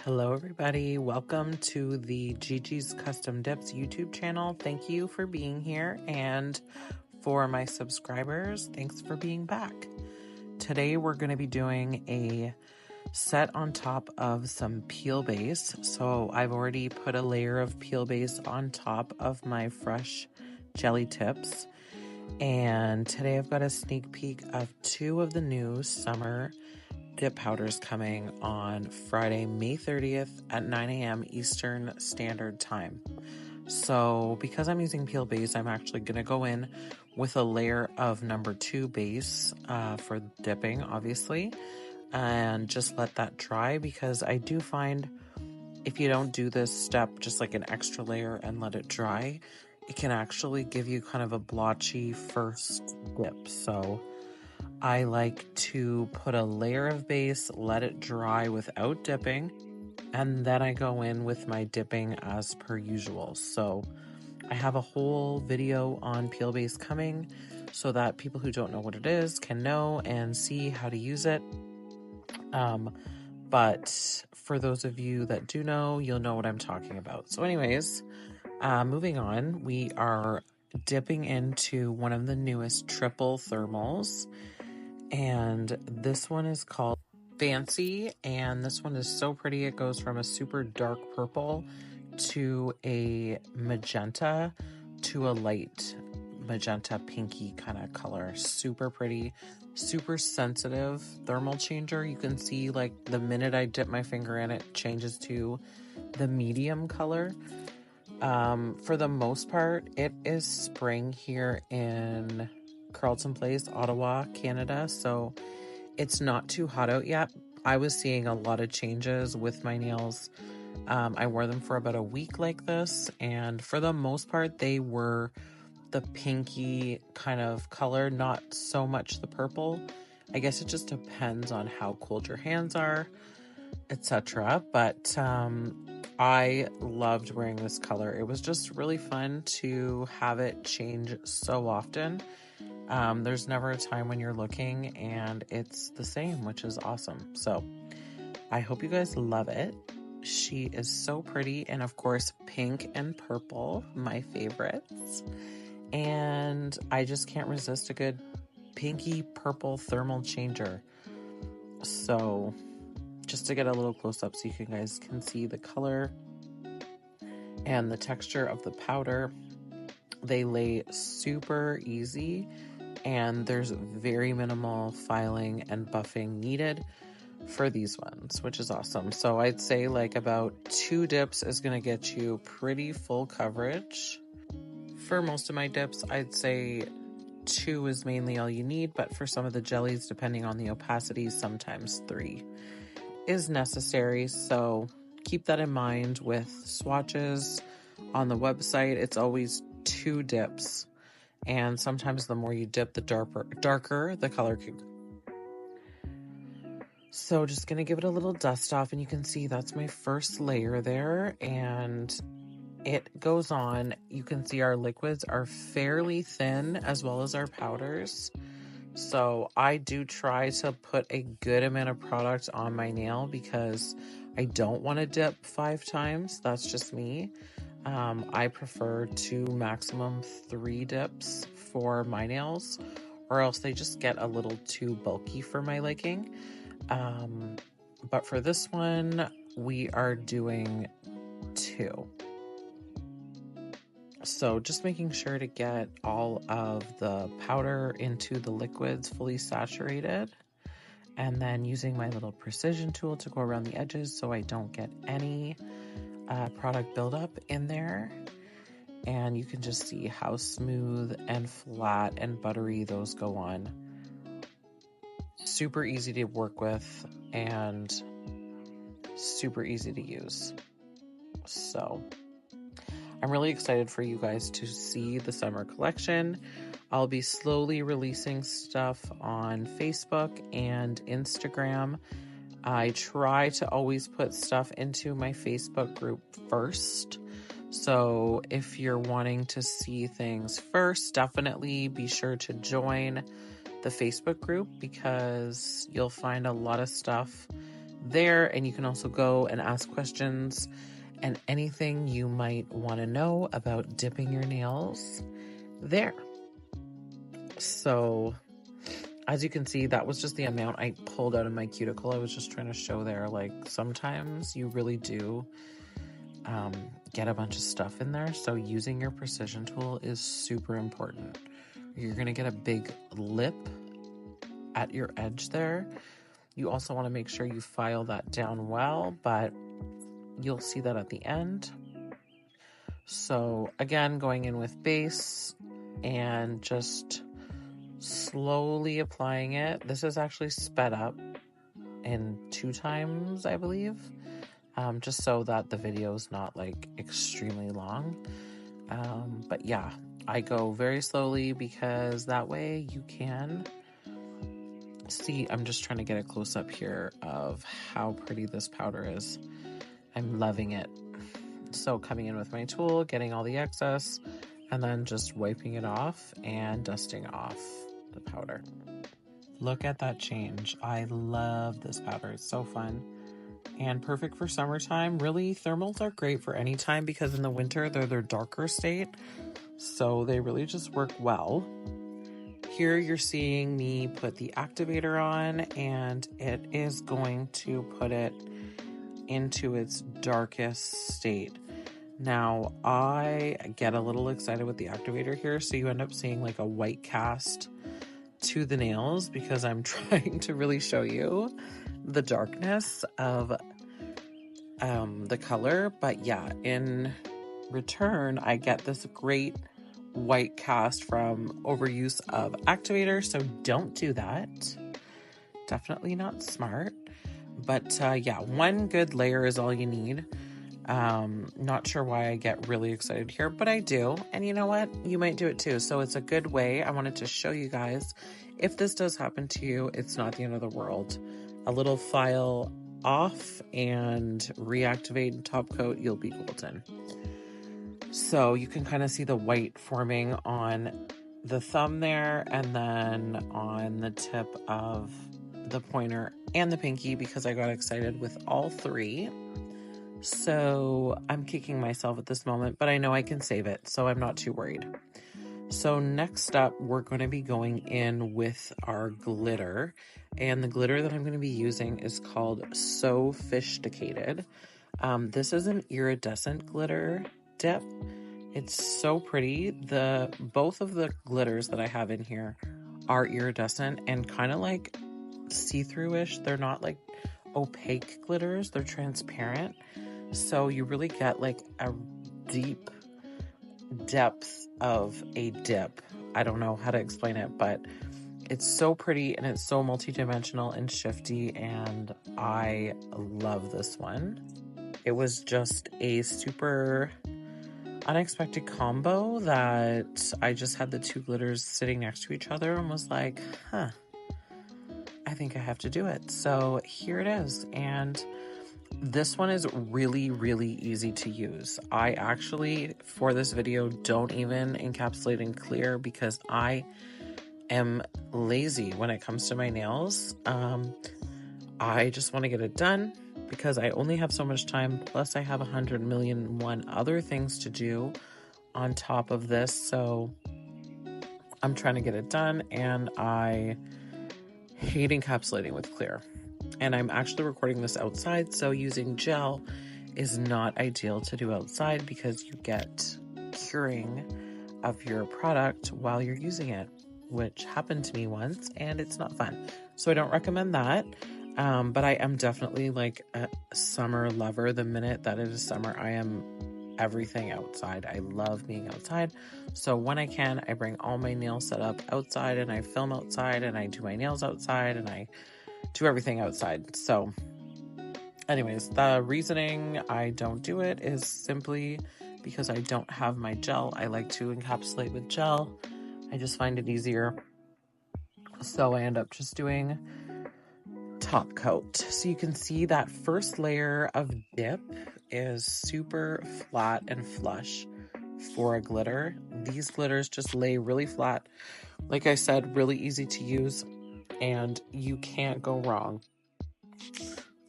Hello everybody, welcome to the Gigi's Custom Dips YouTube channel. Thank you for being here, and for my subscribers, thanks for being back. Today we're going to be doing a set on top of some peel base. So I've already put a layer of peel base on top of my fresh jelly tips, and today I've got a sneak peek of two of the new summer dip powders coming on Friday, May 30th at 9 a.m. Eastern Standard Time. So because I'm using peel base, I'm actually going to go in with a layer of number 2 base for dipping, obviously, and just let that dry, because I do find if you don't do this step, just like an extra layer and let it dry, it can actually give you kind of a blotchy first dip. So I like to put a layer of base, let it dry without dipping, and then I go in with my dipping as per usual. So I have a whole video on peel base coming so that people who don't know what it is can know and see how to use it. But for those of you that do know, you'll know what I'm talking about. So anyways, moving on, we are dipping into one of the newest triple thermals. And this one is called Fancy, and this one is so pretty. It goes from a super dark purple to a magenta to a light magenta pinky kind of color. Super pretty, super sensitive thermal changer. You can see like the minute I dip my finger in, it changes to the medium color. For the most part, it is spring here in Carleton Place, Ottawa, Canada, so it's not too hot out yet. I was seeing a lot of changes with my nails. I wore them for about a week like this, and for the most part they were the pinky kind of color, not so much the purple. I guess it just depends on how cold your hands are, etc. But I loved wearing this color. It was just really fun to have it change so often. There's never a time when you're looking and it's the same, which is awesome. So I hope you guys love it. She is so pretty, and of course pink and purple, my favorites. And I just can't resist a good pinky purple thermal changer. So just to get a little close up so you guys can see the color and the texture of the powder. They lay super easy, and there's very minimal filing and buffing needed for these ones, which is awesome. So I'd say like about 2 dips is going to get you pretty full coverage. For most of my dips, I'd say 2 is mainly all you need, but for some of the jellies, depending on the opacity, sometimes 3 is necessary. So keep that in mind with swatches on the website. It's always 2 dips, and sometimes the more you dip, the darker the color can go. So just gonna give it a little dust off, and you can see that's my first layer there, and it goes on. You can see our liquids are fairly thin as well as our powders. So I do try to put a good amount of product on my nail because I don't want to dip 5 times. That's just me. I prefer 2, maximum 3 dips for my nails, or else they just get a little too bulky for my liking. But for this one, we are doing 2. So just making sure to get all of the powder into the liquids fully saturated, and then using my little precision tool to go around the edges so I don't get any product buildup in there. And you can just see how smooth and flat and buttery those go on. Super easy to work with and super easy to use. So I'm really excited for you guys to see the summer collection. I'll be slowly releasing stuff on Facebook and Instagram. I try to always put stuff into my Facebook group first. So if you're wanting to see things first, definitely be sure to join the Facebook group, because you'll find a lot of stuff there, and you can also go and ask questions and anything you might want to know about dipping your nails there. So as you can see, that was just the amount I pulled out of my cuticle. I was just trying to show there, like, sometimes you really do get a bunch of stuff in there. So using your precision tool is super important. You're going to get a big lip at your edge there. You also want to make sure you file that down well, but you'll see that at the end. So again, going in with base and just slowly applying it. This is actually sped up in 2 times, I believe, just so that the video is not like extremely long. But yeah, I go very slowly because that way you can see. I'm just trying to get a close up here of how pretty this powder is. I'm loving it. So coming in with my tool, getting all the excess, and then just wiping it off and dusting off the powder. Look at that change. I love this powder. It's so fun and perfect for summertime. Really, thermals are great for any time because in the winter they're their darker state, so they really just work well. Here you're seeing me put the activator on, and it is going to put it into its darkest state. Now, I get a little excited with the activator here, so you end up seeing like a white cast to the nails because I'm trying to really show you the darkness of the color. But yeah, in return, I get this great white cast from overuse of activator, so don't do that. Definitely not smart. But yeah, 1 good layer is all you need. Not sure why I get really excited here, but I do. And you know what? You might do it too. So it's a good way. I wanted to show you guys, if this does happen to you, it's not the end of the world. A little file off and reactivate and top coat, you'll be golden. So you can kind of see the white forming on the thumb there, and then on the tip of the pointer and the pinky, because I got excited with all 3. So I'm kicking myself at this moment, but I know I can save it, so I'm not too worried. So next up, we're going to be going in with our glitter, and the glitter that I'm going to be using is called Sophisticated. This is an iridescent glitter dip. It's so pretty. Both of the glitters that I have in here are iridescent and kind of like see-through-ish. They're not like opaque glitters, they're transparent. So you really get like a deep depth of a dip. I don't know how to explain it, but it's so pretty and it's so multi-dimensional and shifty, and I love this one. It was just a super unexpected combo that I just had the 2 glitters sitting next to each other and was like, I think I have to do it. So here it is. And this one is really, really easy to use. I actually, for this video, don't even encapsulate in clear because I am lazy when it comes to my nails. I just want to get it done because I only have so much time. Plus I have 100,000,001 other things to do on top of this. So I'm trying to get it done, and I hate encapsulating with clear. And I'm actually recording this outside, so using gel is not ideal to do outside because you get curing of your product while you're using it, which happened to me once and it's not fun. So I don't recommend that. But I am definitely like a summer lover. The minute that it is summer, I am everything outside. I love being outside. So when I can, I bring all my nail setup outside and I film outside and I do my nails outside and I do everything outside. So anyways, the reasoning I don't do it is simply because I don't have my gel. I like to encapsulate with gel. I just find it easier. So I end up just doing top coat. So you can see that first layer of dip is super flat and flush for a glitter. These glitters just lay really flat. Like I said, really easy to use, and you can't go wrong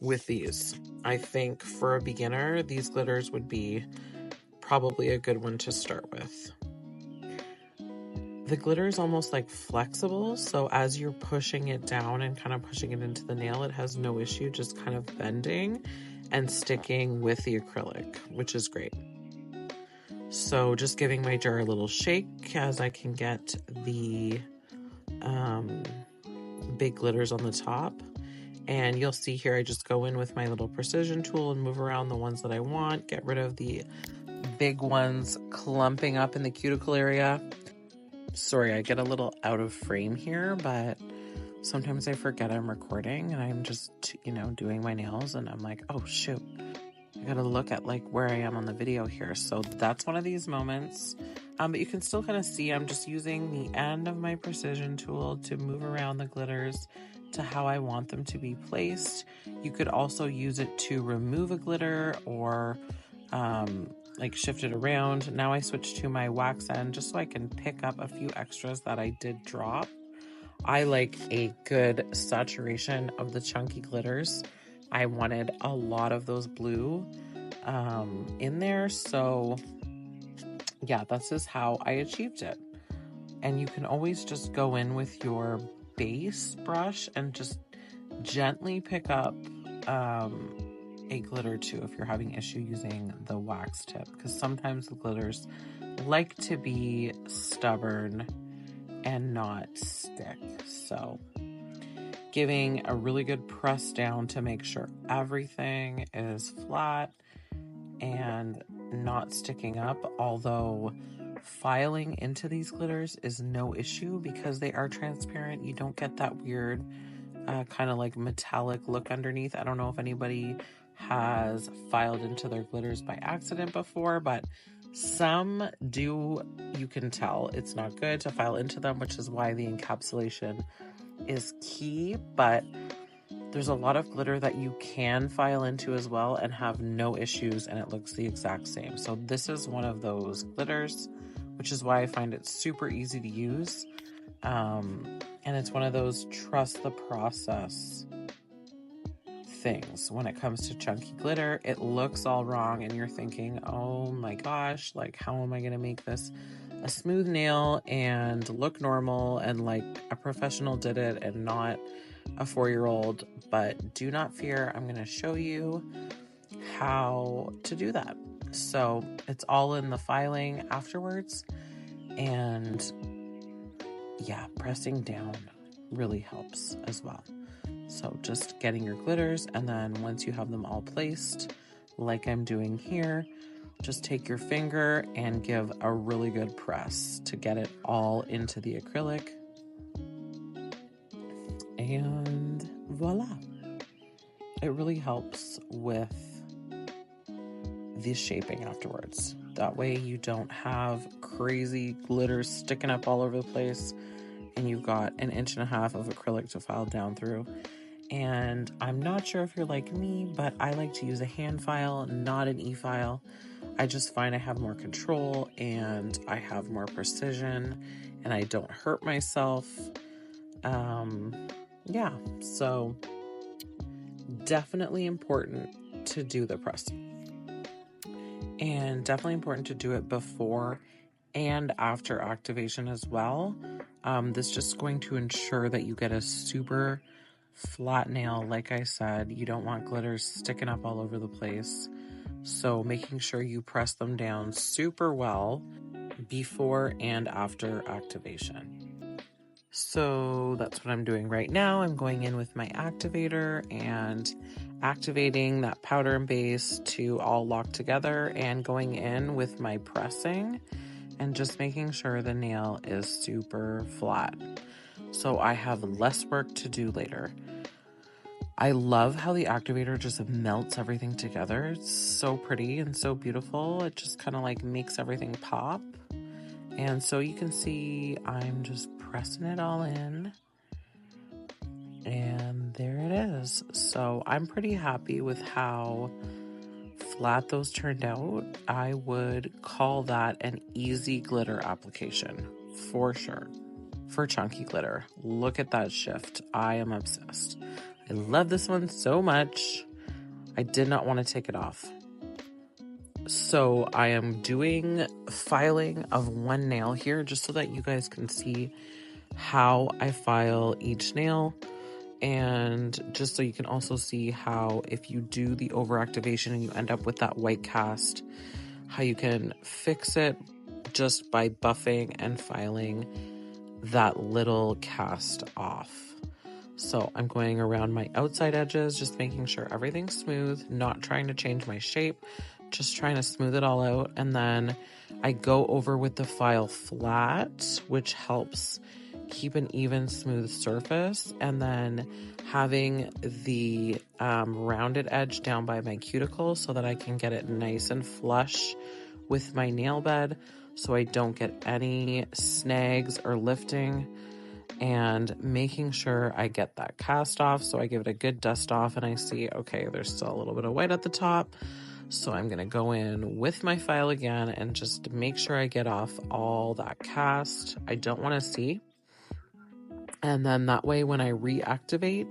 with these. I think for a beginner, these glitters would be probably a good one to start with. The glitter is almost like flexible, so as you're pushing it down and kind of pushing it into the nail, it has no issue just kind of bending and sticking with the acrylic, which is great. So just giving my jar a little shake as I can get the big glitters on the top. And you'll see here, I just go in with my little precision tool and move around the ones that I want, get rid of the big ones clumping up in the cuticle area. Sorry, I get a little out of frame here, but sometimes I forget I'm recording and I'm just, doing my nails and I'm like, oh shoot, I gotta look at like where I am on the video here. So that's one of these moments. But you can still kind of see I'm just using the end of my precision tool to move around the glitters to how I want them to be placed. You could also use it to remove a glitter or like shift it around. Now I switch to my wax end just so I can pick up a few extras that I did drop. I like a good saturation of the chunky glitters. I wanted a lot of those blue in there, so yeah, that's just how I achieved it. And you can always just go in with your base brush and just gently pick up a glitter too if you're having issue using the wax tip, because sometimes the glitters like to be stubborn and not stick. So giving a really good press down to make sure everything is flat and not sticking up, although filing into these glitters is no issue because they are transparent. You don't get that weird kind of like metallic look underneath. I don't know if anybody has filed into their glitters by accident before, but some do. You can tell it's not good to file into them, which is why the encapsulation is key. But there's a lot of glitter that you can file into as well and have no issues, and it looks the exact same. So this is one of those glitters, which is why I find it super easy to use. And it's one of those trust the process things when it comes to chunky glitter. It looks all wrong and you're thinking, oh my gosh, like how am I going to make this a smooth nail and look normal and like a professional did it and not a 4-year-old? But do not fear, I'm going to show you how to do that. So it's all in the filing afterwards, and yeah, pressing down really helps as well. So just getting your glitters, and then once you have them all placed, like I'm doing here, just take your finger and give a really good press to get it all into the acrylic. And voila. It really helps with the shaping afterwards. That way you don't have crazy glitter sticking up all over the place and you've got 1.5 inches of acrylic to file down through. And I'm not sure if you're like me, but I like to use a hand file, not an e-file. I just find I have more control and I have more precision and I don't hurt myself. Yeah, so definitely important to do the pressing, and definitely important to do it before and after activation as well. This is just going to ensure that you get a super flat nail. Like I said, you don't want glitters sticking up all over the place. So making sure you press them down super well before and after activation. So that's what I'm doing right now. I'm going in with my activator and activating that powder and base to all lock together, and going in with my pressing and just making sure the nail is super flat, so I have less work to do later. I love how the activator just melts everything together. It's so pretty and so beautiful. It just kind of like makes everything pop. And so you can see I'm just pressing it all in, and there it is. So I'm pretty happy with how flat those turned out. I would call that an easy glitter application for sure. For chunky glitter, look at that shift. I am obsessed. I love this one so much. I did not want to take it off. So I am doing filing of one nail here just so that you guys can see how I file each nail, and just so you can also see how if you do the overactivation and you end up with that white cast, how you can fix it just by buffing and filing that little cast off. So I'm going around my outside edges, just making sure everything's smooth, not trying to change my shape, just trying to smooth it all out. And then I go over with the file flat, which helps keep an even, smooth surface. And then having the rounded edge down by my cuticle so that I can get it nice and flush with my nail bed so I don't get any snags or lifting. And making sure I get that cast off. So I give it a good dust off and I see, okay, there's still a little bit of white at the top. So I'm going to go in with my file again and just make sure I get off all that cast I don't want to see. And then that way when I reactivate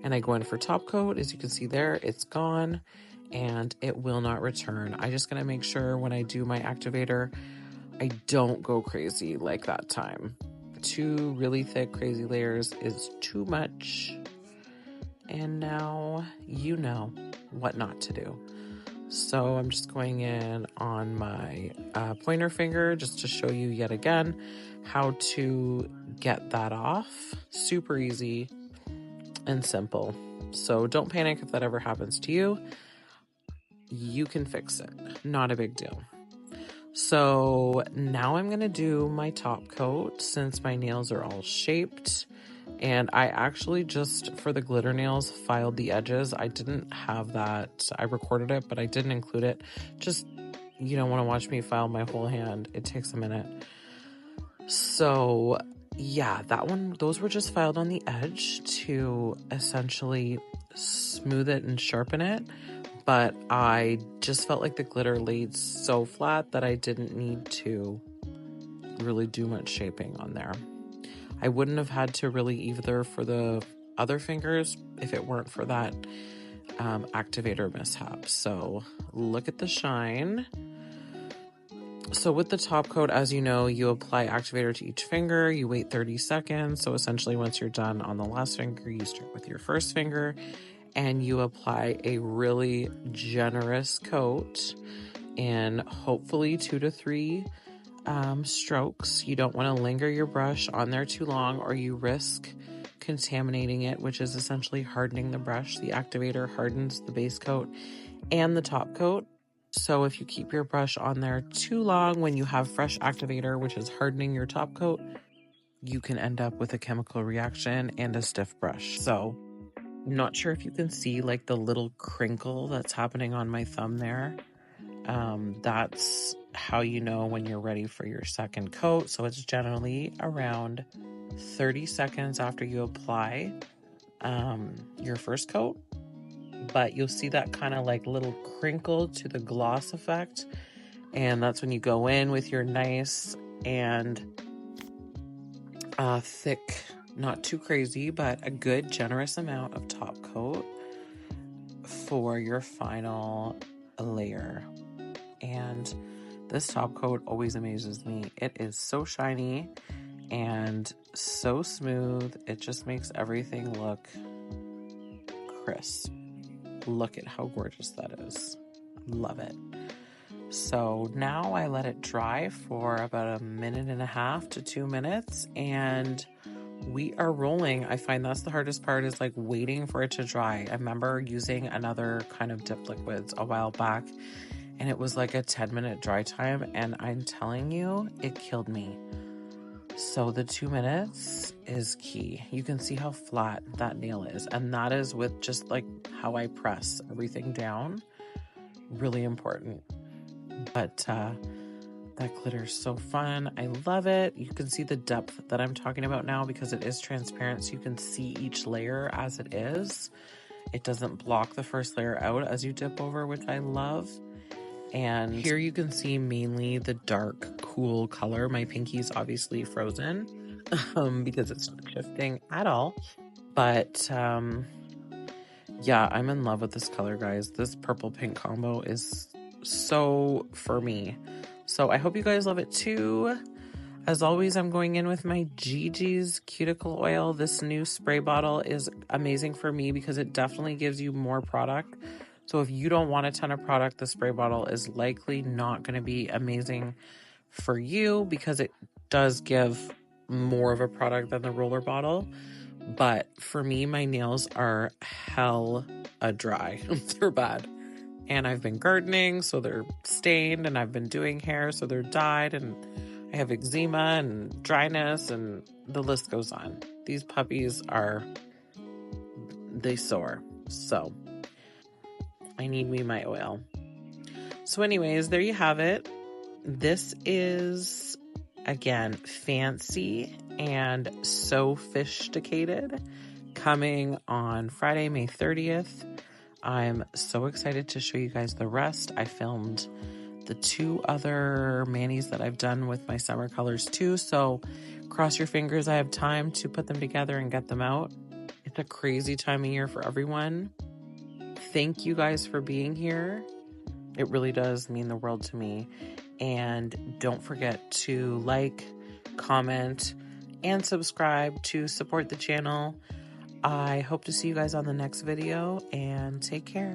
and I go in for top coat, as you can see there, it's gone and it will not return. I just going to make sure when I do my activator, I don't go crazy like that time. 2 really thick crazy layers is too much, and now you know what not to do. So I'm just going in on my pointer finger just to show you yet again how to get that off. Super easy and simple. So don't panic if that ever happens to you. You can fix it, not a big deal. So now I'm going to do my top coat since my nails are all shaped, and I actually just for the glitter nails filed the edges. I didn't have that. I recorded it, but I didn't include it. Just, you don't want to watch me file my whole hand. It takes a minute. So yeah, those were just filed on the edge to essentially smooth it and sharpen it. But I just felt like the glitter laid so flat that I didn't need to really do much shaping on there. I wouldn't have had to really either for the other fingers if it weren't for that activator mishap. So look at the shine. So with the top coat, as you know, you apply activator to each finger, you wait 30 seconds. So essentially once you're done on the last finger, you start with your first finger and you apply a really generous coat in hopefully 2 to 3 strokes. You don't want to linger your brush on there too long or you risk contaminating it, which is essentially hardening the brush. The activator hardens the base coat and the top coat. So if you keep your brush on there too long when you have fresh activator, which is hardening your top coat, you can end up with a chemical reaction and a stiff brush. So I'm not sure if you can see like the little crinkle that's happening on my thumb there. That's how you know when you're ready for your second coat. So it's generally around 30 seconds after you apply your first coat. But you'll see that kind of like little crinkle to the gloss effect. And that's when you go in with your nice and thick, not too crazy, but a good generous amount of top coat for your final layer. And this top coat always amazes me. It is so shiny and so smooth. It just makes everything look crisp. Look at how gorgeous that is. Love it. So now I let it dry for about 1.5 to 2 minutes and we are rolling. I find that's the hardest part is like waiting for it to dry. I remember using another kind of dip liquids a while back and it was like a 10-minute dry time and I'm telling you, it killed me. So the 2 minutes is key. You can see how flat that nail is. And that is with just like how I press everything down. Really important. But that glitter is so fun. I love it. You can see the depth that I'm talking about now because it is transparent. So you can see each layer as it is. It doesn't block the first layer out as you dip over, which I love. And here you can see mainly the dark, cool color. My pinky's obviously frozen because it's not shifting at all. But Yeah, I'm in love with this color, guys. This purple pink combo is so for me. So I hope you guys love it too. As always, I'm going in with my Gigi's cuticle oil. This new spray bottle is amazing for me because it definitely gives you more product. So if you don't want a ton of product, the spray bottle is likely not going to be amazing for you because it does give more of a product than the roller bottle. But for me, my nails are hella dry. They're bad. And I've been gardening, so they're stained, and I've been doing hair, so they're dyed, and I have eczema and dryness, and the list goes on. These puppies they sore. So I need me my oil. So anyways, there you have it. This is, again, fancy and sophisticated, coming on Friday, May 30th. I'm so excited to show you guys the rest. I filmed the 2 other manis that I've done with my summer colors too, so cross your fingers I have time to put them together and get them out. It's a crazy time of year for everyone. Thank you guys for being here. It really does mean the world to me. And don't forget to like, comment, and subscribe to support the channel. I hope to see you guys on the next video, and take care.